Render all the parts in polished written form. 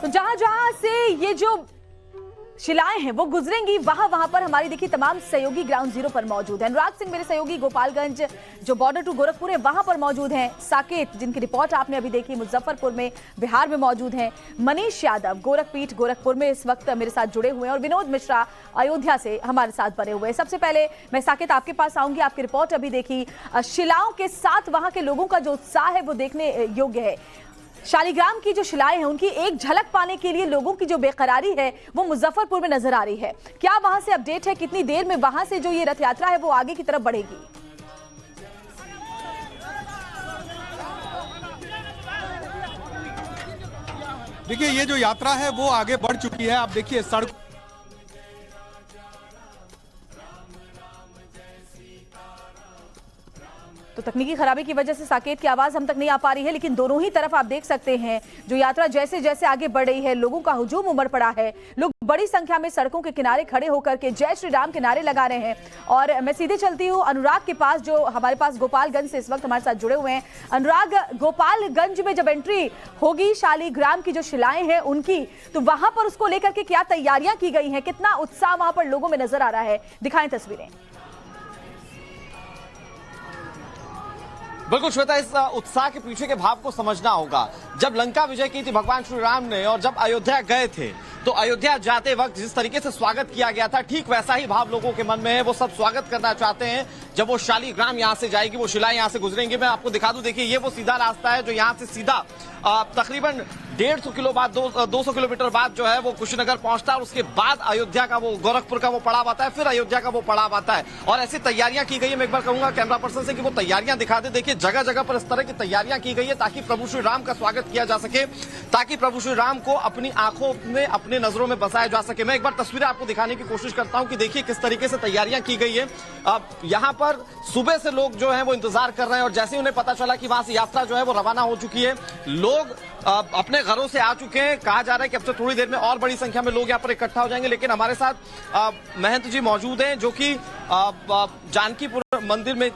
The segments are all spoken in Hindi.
तो जहां जहां से ये जो शिलाएं हैं वो गुजरेंगी वहां पर हमारी देखिए तमाम सहयोगी ग्राउंड जीरो पर मौजूद हैं। अनुराग सिंह मेरे सहयोगी गोपालगंज जो बॉर्डर टू गोरखपुर है वहां पर मौजूद हैं। साकेत जिनकी रिपोर्ट आपने अभी देखी मुजफ्फरपुर में बिहार में मौजूद हैं। मनीष यादव गोरखपीठ गोरखपुर में इस वक्त मेरे साथ जुड़े हुए हैं और विनोद मिश्रा अयोध्या से हमारे साथ बने हुए हैं। सबसे पहले मैं साकेत आपके पास आऊंगी, आपकी रिपोर्ट अभी देखी, शिलाओं के साथ वहां के लोगों का जो उत्साह है वो देखने योग्य है। शालिग्राम की जो शिलाएं हैं उनकी एक झलक पाने के लिए लोगों की जो बेकरारी है वो मुजफ्फरपुर में नजर आ रही है। क्या वहां से अपडेट है, कितनी देर में वहां से जो ये रथ यात्रा है वो आगे की तरफ बढ़ेगी? देखिए ये जो यात्रा है वो आगे बढ़ चुकी है। आप देखिए सड़क तो तकनीकी खराबी की वजह से साकेत की आवाज हम तक नहीं आ पा रही है, लेकिन दोनों ही तरफ आप देख सकते हैं जो यात्रा जैसे जैसे आगे बढ़ रही है लोगों का हुजूम उमड़ पड़ा है। लोग बड़ी संख्या में सड़कों के किनारे खड़े होकर के जय श्री राम के नारे लगा रहे हैं। और मैं सीधे चलती हूँ अनुराग के पास जो हमारे पास गोपालगंज से इस वक्त हमारे साथ जुड़े हुए हैं। अनुराग, गोपालगंज में जब एंट्री होगी शालिग्राम की जो शिलाएं हैं उनकी, तो वहां पर उसको लेकर के क्या तैयारियां की गई हैं, कितना उत्साह वहां पर लोगों में नजर आ रहा है, दिखाएं तस्वीरें। बिल्कुल श्वेता, इस उत्साह के पीछे के भाव को समझना होगा। जब लंका विजय की थी भगवान श्री राम ने और जब अयोध्या गए थे तो अयोध्या जाते वक्त जिस तरीके से स्वागत किया गया था ठीक वैसा ही भाव लोगों के मन में है। वो सब स्वागत करना चाहते हैं जब वो शालिग्राम यहां से जाएगी, वो शिलाएं यहां से गुजरेंगी। मैं आपको दिखा दूं, देखिए ये वो सीधा रास्ता है जो यहां से सीधा तकरीबन 150 किलो बाद 200 किलोमीटर बाद जो है वो कुशीनगर पहुंचता है और उसके बाद अयोध्या का वो गोरखपुर का वो पड़ाव आता है, फिर अयोध्या का वो पड़ाव आता है। और ऐसी तैयारियां की गई है, मैं एक बार कहूंगा कैमरा पर्सन से कि वो तैयारियां दिखा दे। देखिए जगह जगह पर इस तरह की तैयारियां की गई है ताकि प्रभु श्री राम का स्वागत किया जा सके, ताकि प्रभु श्री राम को अपनी आंखों में अपने नजरों में बसाया जा सके। मैं एक बार तस्वीरें आपको दिखाने की कोशिश करता हूं कि देखिए किस तरीके से तैयारियां की गई है। अब यहाँ पर सुबह से लोग जो है वो इंतजार कर रहे हैं और जैसे ही उन्हें पता चला कि वहां से यात्रा जो है वो रवाना हो चुकी है, लोग अपने घरों से आ चुके हैं। कहा जा रहा है कि अब से थोड़ी देर में और बड़ी संख्या में लोग यहाँ पर इकट्ठा हो जाएंगे। लेकिन हमारे साथ महंत जी मौजूद हैं जो कि जानकीपुर मंदिर में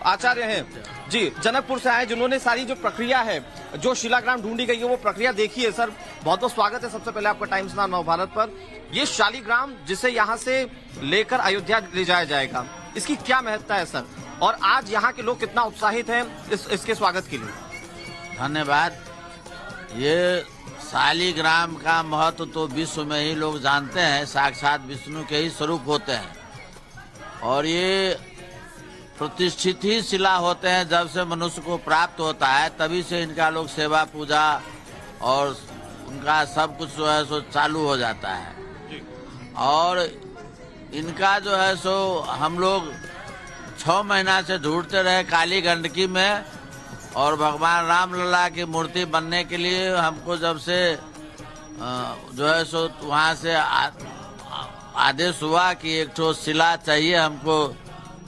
आचार्य हैं जी, जनकपुर से आए, जिन्होंने सारी जो प्रक्रिया है, जो शिलाग्राम ढूंढी गई है वो प्रक्रिया देखी है। सर बहुत बहुत स्वागत है सबसे पहले आपका टाइम्स नाउ नवभारत पर। ये शालिग्राम जिसे यहाँ से लेकर अयोध्या ले जाया जाएगा, इसकी क्या महत्ता है सर, और आज यहाँ के लोग कितना उत्साहित हैं इसके स्वागत के लिए? धन्यवाद। ये शालिग्राम का महत्व तो विश्व में ही लोग जानते हैं, साक्षात विष्णु के ही स्वरूप होते हैं और ये प्रतिष्ठित ही शिला होते हैं। जब से मनुष्य को प्राप्त होता है तभी से इनका लोग सेवा पूजा और उनका सब कुछ जो है सो चालू हो जाता है। और इनका जो है सो हम लोग 6 महीना से ढूंढते रहे काली गंडकी में, और भगवान राम लला की मूर्ति बनने के लिए हमको जब से जो है सो वहाँ से आदेश हुआ कि एक ठो शिला चाहिए हमको,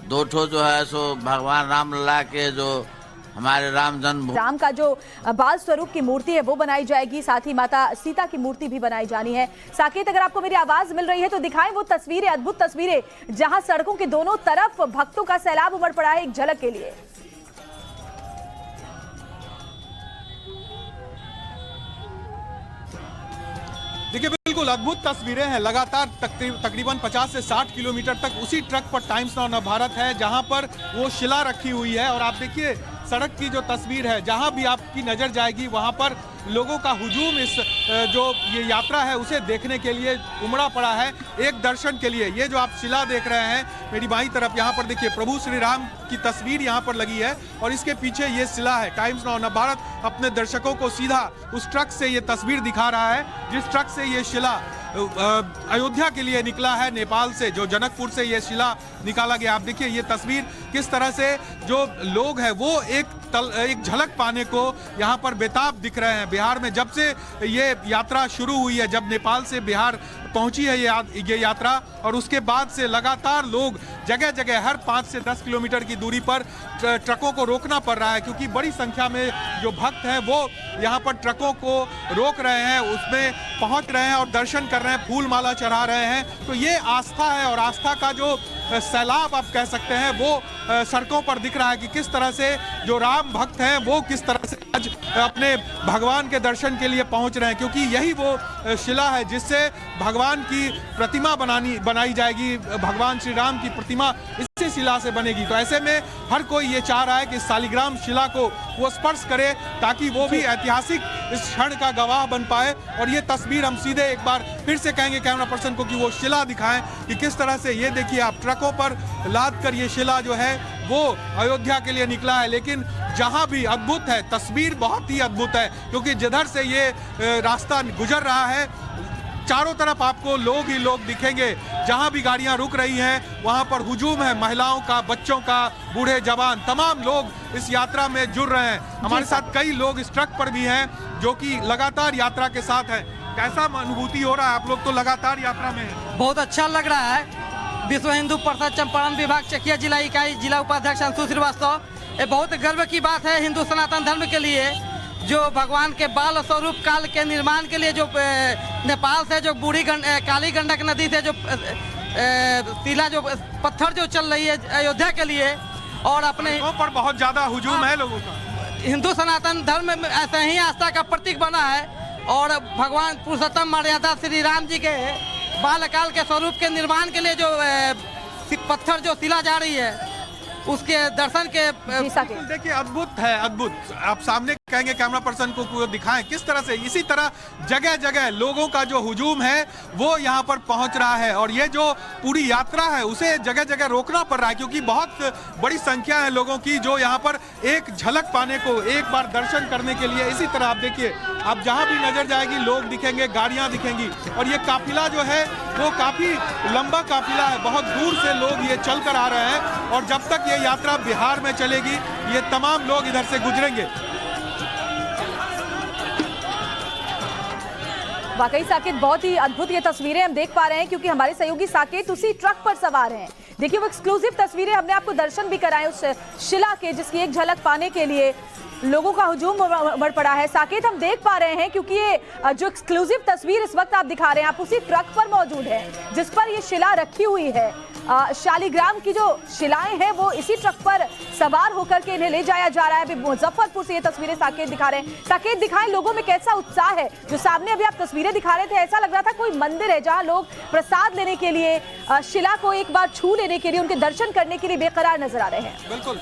2 ठो जो है सो भगवान राम लला के जो हमारे राम राम का जो बाल स्वरूप की मूर्ति है वो बनाई जाएगी, साथ ही माता सीता की मूर्ति भी बनाई जानी है। साकेत, अगर आपको मेरी आवाज मिल रही है तो दिखाएं वो तस्वीरें, अद्भुत तस्वीरें जहां सड़कों के दोनों तरफ भक्तों का सैलाब उमड़ पड़ा है एक झलक के लिए। देखिए बिल्कुल अद्भुत तस्वीरें हैं। लगातार तकरीबन 50 से 60 किलोमीटर तक उसी ट्रक पर टाइम्स नाउ नवभारत है जहां पर वो शिला रखी हुई है। और आप देखिए सड़क की जो तस्वीर है, जहां भी आपकी नजर जाएगी वहां पर लोगों का हुजूम इस जो ये यात्रा है उसे देखने के लिए उमड़ा पड़ा है, एक दर्शन के लिए। ये जो आप शिला देख रहे हैं मेरी बाईं तरफ, यहाँ पर देखिए प्रभु श्री राम की तस्वीर यहाँ पर लगी है और इसके पीछे ये शिला है। टाइम्स नाउ नवभारत अपने दर्शकों को सीधा उस ट्रक से ये तस्वीर दिखा रहा है जिस ट्रक से ये शिला अयोध्या के लिए निकला है नेपाल से, जो जनकपुर से ये शिला निकाला गया। आप देखिए ये तस्वीर किस तरह से जो लोग हैं वो एक झलक पाने को यहाँ पर बेताब दिख रहे हैं। बिहार में जब से ये यात्रा शुरू हुई है, जब नेपाल से बिहार पहुंची है ये यात्रा, और उसके बाद से लगातार लोग जगह जगह हर 5 से 10 किलोमीटर की दूरी पर ट्रकों को रोकना पड़ रहा है, क्योंकि बड़ी संख्या में जो भक्त हैं वो यहाँ पर ट्रकों को रोक रहे हैं, उसमें पहुंच रहे हैं और दर्शन कर रहे हैं, फूल माला चढ़ा रहे हैं। तो ये आस्था है और आस्था का जो सैलाब आप कह सकते हैं वो सड़कों पर दिख रहा है कि किस तरह से जो राम भक्त हैं वो किस तरह से आज अपने भगवान के दर्शन के लिए पहुंच रहे हैं, क्योंकि यही वो शिला है जिससे भगवान की प्रतिमा बनाई जाएगी, भगवान श्री राम की प्रतिमा इसी शिला से बनेगी। तो ऐसे में हर कोई ये चाह रहा है कि शालिग्राम शिला को वो स्पर्श करे ताकि वो भी ऐतिहासिक इस क्षण का गवाह बन पाए। और ये तस्वीर हम सीधे एक बार फिर से कहेंगे कैमरा पर्सन को कि वो शिला दिखाएं कि किस तरह से, ये देखिए आप, ट्रकों पर लाद कर ये शिला जो है वो अयोध्या के लिए निकला है। लेकिन जहां भी अद्भुत है, तस्वीर बहुत ही अद्भुत है, क्योंकि जिधर से ये रास्ता गुजर रहा है चारों तरफ आपको लोग ही लोग दिखेंगे। जहां भी गाड़ियां रुक रही हैं वहां पर हुजूम है, महिलाओं का, बच्चों का, बूढ़े जवान, तमाम लोग इस यात्रा में जुड़ रहे हैं। हमारे साथ कई लोग इस ट्रक पर भी हैं जो कि लगातार यात्रा के साथ हैं। कैसा अनुभूति हो रहा है? आप लोग तो लगातार यात्रा में हैं। बहुत अच्छा लग रहा है। विश्व हिंदू परिषद चंपारण विभाग चकिया जिला इकाई जिला उपाध्यक्ष अंशु श्रीवास्तव, ये बहुत गर्व की बात है हिंदू सनातन धर्म के लिए, जो भगवान के बाल स्वरूप काल के निर्माण के लिए जो नेपाल से जो बूढ़ी काली गंडक नदी से जो तिला जो पत्थर जो चल रही है अयोध्या के लिए, और अपने पर बहुत ज्यादा हुजूम है लोगों का। हिंदू सनातन धर्म में ऐसे ही आस्था का प्रतीक बना है। और भगवान पुरुषोत्तम मर्यादा श्री राम जी के बालकाल के स्वरूप के निर्माण के लिए जो पत्थर जो तिला जा रही है उसके दर्शन के देखिए अद्भुत है, अद्भुत। आप सामने कहेंगे कैमरा पर्सन को दिखाएं किस तरह से, इसी तरह जगह जगह लोगों का जो हुजूम है वो यहाँ पर पहुंच रहा है। और ये जो पूरी यात्रा है उसे जगह जगह रोकना पड़ रहा है, क्योंकि बहुत बड़ी संख्या है लोगों की जो यहाँ पर एक झलक पाने को, एक बार दर्शन करने के लिए। इसी तरह आप देखिए, आप जहाँ भी नजर जाएगी लोग दिखेंगे, गाड़ियाँ दिखेंगी। और ये काफिला जो है वो काफी लंबा काफिला है, बहुत दूर से लोग ये चल कर आ रहे हैं। और जब तक ये यात्रा बिहार में चलेगी ये तमाम लोग इधर से गुजरेंगे। वाकई साकेत, बहुत ही अद्भुत ये तस्वीरें हम देख पा रहे हैं, क्योंकि हमारे सहयोगी साकेत उसी ट्रक पर सवार हैं। देखिए वो एक्सक्लूसिव तस्वीरें, हमने आपको दर्शन भी कराए उस शिला के, जिसकी एक झलक पाने के लिए लोगों का हुजूम उमड़ पड़ा है। साकेत, हम देख पा रहे हैं क्योंकि ये जो एक्सक्लूसिव तस्वीर इस वक्त आप दिखा रहे हैं, आप उसी ट्रक पर मौजूद हैं जिस पर ये शिला रखी हुई है। शालिग्राम की जो शिलाएं हैं वो इसी ट्रक पर सवार होकर के इन्हें ले जाया जा रहा है। अभी मुजफ्फरपुर से ये तस्वीरें साकेत दिखा रहे हैं। साकेत, दिखाएं लोगों में कैसा उत्साह है। जो सामने अभी आप तस्वीरें दिखा रहे थे, ऐसा लग रहा था कोई मंदिर है जहां लोग प्रसाद लेने के लिए, शिला को एक बार छू लेने के लिए, उनके दर्शन करने के लिए बेकरार नजर आ रहे हैं। बिल्कुल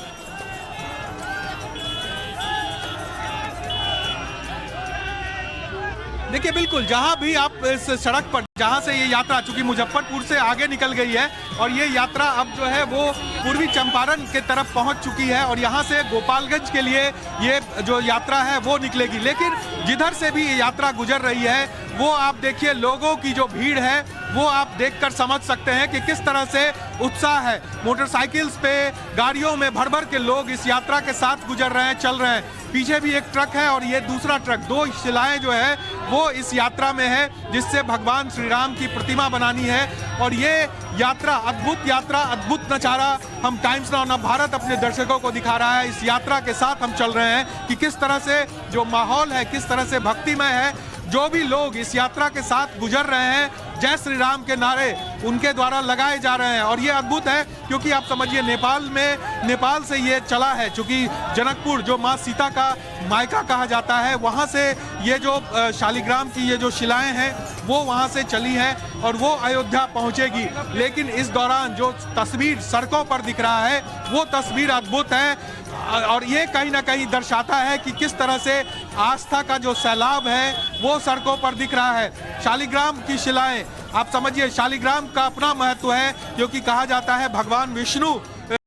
देखिए, बिल्कुल जहां भी आप इस सड़क पर, जहां से ये यात्रा चूंकि मुजफ्फरपुर से आगे निकल गई है और ये यात्रा अब जो है वो पूर्वी चंपारण के तरफ पहुंच चुकी है और यहां से गोपालगंज के लिए ये जो यात्रा है वो निकलेगी। लेकिन जिधर से भी ये यात्रा गुजर रही है वो आप देखिए, लोगों की जो भीड़ है वो आप देखकर समझ सकते हैं कि किस तरह से उत्साह है। मोटरसाइकिल्स पे, गाड़ियों में भर भर के लोग इस यात्रा के साथ गुजर रहे हैं, चल रहे हैं। पीछे भी एक ट्रक है और ये दूसरा ट्रक, दो शिलाएं जो है वो इस यात्रा में है जिससे भगवान श्री राम की प्रतिमा बनानी है। और ये यात्रा, अद्भुत यात्रा, अद्भुत नजारा हम टाइम्स नाउ भारत अपने दर्शकों को दिखा रहा है। इस यात्रा के साथ हम चल रहे हैं कि किस तरह से जो माहौल है, किस तरह से भक्तिमय है। जो भी लोग इस यात्रा के साथ गुजर रहे हैं, जय श्री राम के नारे उनके द्वारा लगाए जा रहे हैं। और ये अद्भुत है क्योंकि आप समझिए, नेपाल से ये चला है, चूंकि जनकपुर जो माँ सीता का मायका कहा जाता है, वहाँ से ये जो शालिग्राम की ये जो शिलाएं हैं वो वहाँ से चली हैं और वो अयोध्या पहुँचेगी। लेकिन इस दौरान जो तस्वीर सड़कों पर दिख रहा है वो तस्वीर अद्भुत है और ये कहीं ना कहीं दर्शाता है कि किस तरह से आस्था का जो सैलाब है वो सड़कों पर दिख रहा है। शालिग्राम की शिलाएं, आप समझिए, शालिग्राम का अपना महत्व है क्योंकि कहा जाता है भगवान विष्णु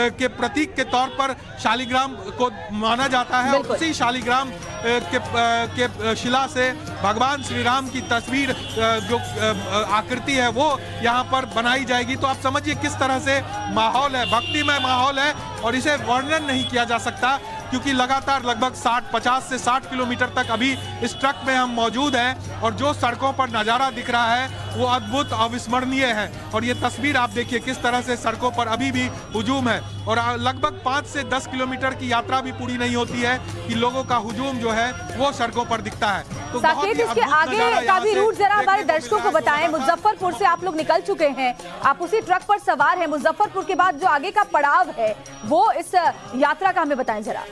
के प्रतीक के तौर पर शालिग्राम को माना जाता है। और उसी शालिग्राम के शिला से भगवान श्री राम की तस्वीर जो आकृति है वो यहाँ पर बनाई जाएगी। तो आप समझिए किस तरह से माहौल है, भक्तिमय माहौल है और इसे वर्णन नहीं किया जा सकता क्योंकि लगातार लगभग 50 से 60 किलोमीटर तक अभी इस ट्रक में हम मौजूद हैं और जो सड़कों पर नज़ारा दिख रहा है वो अद्भुत अविस्मरणीय है। और ये तस्वीर आप देखिए किस तरह से सड़कों पर अभी भी हुजूम है और लगभग 5 से 10 किलोमीटर की यात्रा भी पूरी नहीं होती है कि लोगों का हुजूम जो है वो सड़कों पर दिखता है। तो बहुत साकेत, ही इसके अद्भुत आगे नजारा का यहाँ भी से रूट जरा हमारे देखने को दर्शकों को मिल रहा है। बताएं। मुजफ्फरपुर से आप लोग निकल चुके हैं, आप उसी ट्रक पर सवार हैं। मुजफ्फरपुर के बाद जो आगे का पड़ाव है वो इस यात्रा का हमें बताएं जरा।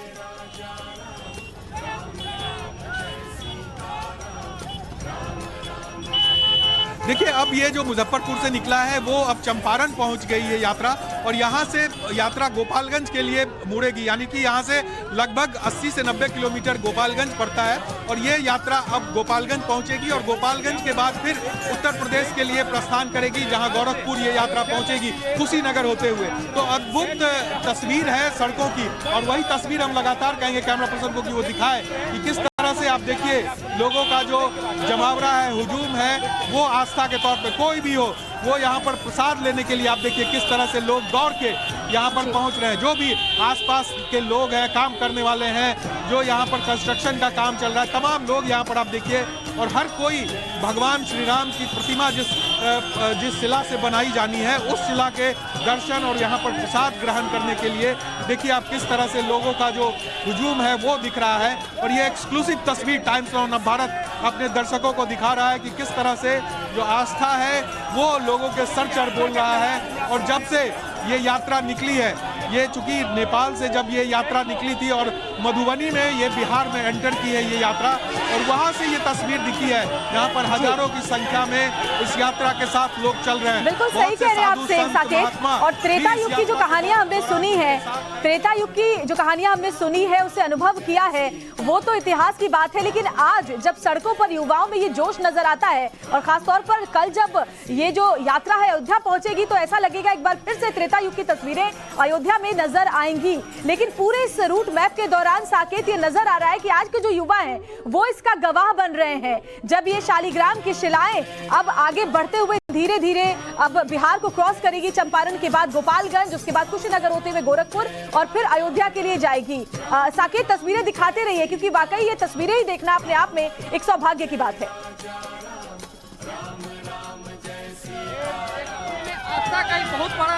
देखिए अब ये जो मुजफ्फरपुर से निकला है वो अब चंपारण पहुंच गई है यात्रा और यहाँ से यात्रा गोपालगंज के लिए मुड़ेगी, यानी कि यहाँ से लगभग 80 से 90 किलोमीटर गोपालगंज पड़ता है और ये यात्रा अब गोपालगंज पहुंचेगी और गोपालगंज के बाद फिर उत्तर प्रदेश के लिए प्रस्थान करेगी, जहाँ गोरखपुर ये यात्रा पहुंचेगी कुशीनगर होते हुए। तो अद्भुत तस्वीर है सड़कों की और वही तस्वीर हम लगातार कहेंगे कैमरा पर्सन को कि वो दिखाए कि किस तरह से आप देखिए लोगों का जो जमावड़ा है, हुजूम है, वो आस्था के तौर पे कोई भी हो वो यहाँ पर प्रसाद लेने के लिए आप देखिए किस तरह से लोग दौड़ के यहाँ पर पहुँच रहे हैं। जो भी आसपास के लोग हैं, काम करने वाले हैं, जो यहाँ पर कंस्ट्रक्शन का काम चल रहा है, तमाम लोग यहाँ पर आप देखिए और हर कोई भगवान श्री राम की प्रतिमा जिस शिला से बनाई जानी है उस शिला के दर्शन और यहाँ पर प्रसाद ग्रहण करने के लिए देखिए आप किस तरह से लोगों का जो हुजूम है वो दिख रहा है। और ये एक्सक्लूसिव तस्वीर टाइम्स नाउ नव भारत अपने दर्शकों को दिखा रहा है कि किस तरह से जो आस्था है वो लोगों के सर चढ़ बोल रहा है। और जब से ये यात्रा निकली है, ये चूंकि नेपाल से जब ये यात्रा निकली थी और मधुबनी में ये बिहार में एंटर की है ये यात्रा और वहां से ये तस्वीर दिखी है जहां पर हजारों की संख्या में इस यात्रा के साथ लोग चल रहे हैं। बिल्कुल सही कह रहे हैं आप साकेत। और त्रेता युग की जो कहानियां हमने सुनी है, त्रेता युग की जो कहानियां हमने सुनी है, उसे अनुभव किया है, वो तो इतिहास की बात है। लेकिन आज जब सड़कों पर युवाओं में ये जोश नजर आता है और खासतौर पर कल जब ये जो यात्रा है अयोध्या पहुंचेगी तो ऐसा लगेगा एक बार फिर से त्रेता युग की तस्वीरें अयोध्या में नजर आएंगी। लेकिन पूरे इस रूट मैप के दौरान साकेत ये नजर आ रहा है कि आज के जो युवा हैं वो इसका गवाह बन रहे हैं। जब ये शालिग्राम की शिलाएं अब आगे बढ़ते हुए धीरे धीरे अब बिहार को क्रॉस करेगी, चंपारण के बाद गोपालगंज, उसके बाद कुशीनगर होते हुए गोरखपुर और फिर अयोध्या के लिए जाएगी। साकेत तस्वीरें दिखाते रहिए क्योंकि वाकई ये तस्वीरें ही देखना अपने आप में एक सौभाग्य की बात है। आस्था का एक बहुत बड़ा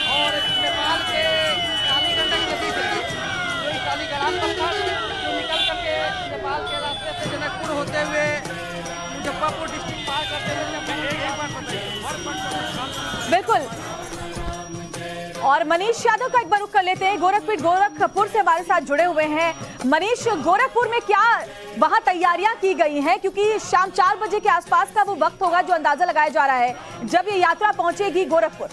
और नेपाल के कालीगंडक नदी से जो शालिग्राम पत्थर जो निकल करके नेपाल के रास्ते से जनकपुर होते हुए मुजफ्फरपुर डिस्ट्रिक्ट पार करते हुए बिल्कुल। और मनीष यादव का एक बार रुख कर लेते हैं। गोरखपुर से हमारे साथ जुड़े हुए हैं। मनीष, गोरखपुर में क्या वहां तैयारियां की गई हैं? क्योंकि शाम 4 बजे के आसपास का वो वक्त होगा जो अंदाजा लगाया जा रहा है जब ये यात्रा पहुंचेगी गोरखपुर।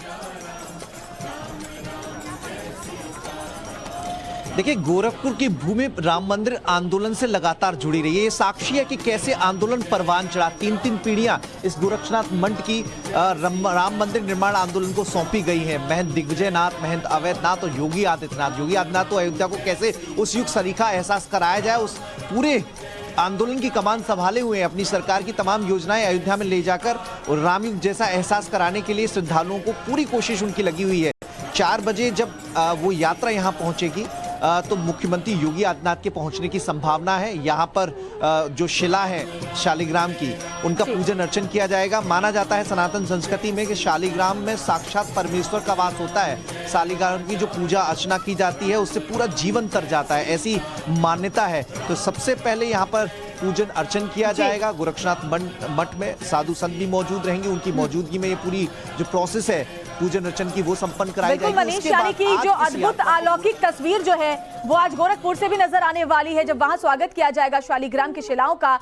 देखिए, गोरखपुर की भूमि राम मंदिर आंदोलन से लगातार जुड़ी रही है। ये साक्षी है कि कैसे आंदोलन परवान चढ़ा। 3 पीढ़ियां इस गोरक्षनाथ मंच की राम मंदिर निर्माण आंदोलन को सौंपी गई है। महंत दिग्विजयनाथ, महंत अवैधनाथ और योगी आदित्यनाथ तो अयोध्या को कैसे उस युग सरीखा एहसास कराया जाए, उस पूरे आंदोलन की कमान संभाले हुए अपनी सरकार की तमाम योजनाएं अयोध्या में ले जाकर और रामयुग जैसा एहसास कराने के लिए श्रद्धालुओं को पूरी कोशिश उनकी लगी हुई है। 4 बजे जब वो यात्रा यहाँ पहुंचेगी तो मुख्यमंत्री योगी आदित्यनाथ के पहुंचने की संभावना है। यहाँ पर जो शिला है शालिग्राम की, उनका पूजन अर्चन किया जाएगा। माना जाता है सनातन संस्कृति में कि शालिग्राम में साक्षात परमेश्वर का वास होता है। शालिग्राम की जो पूजा अर्चना की जाती है उससे पूरा जीवन तर जाता है, ऐसी मान्यता है। तो सबसे पहले यहाँ पर पूजन अर्चन किया जाएगा। गोरक्षनाथ मठ में साधु संत भी मौजूद रहेंगे, उनकी मौजूदगी में ये पूरी जो प्रोसेस है पूजन अर्चन की वो संपन्न कराई जाएगी। मनीष, यानी कि जो अद्भुत अलौकिक तस्वीर जो है वो आज गोरखपुर से भी नजर आने वाली है जब वहां स्वागत किया जाएगा शालिग्राम की शिलाओं का।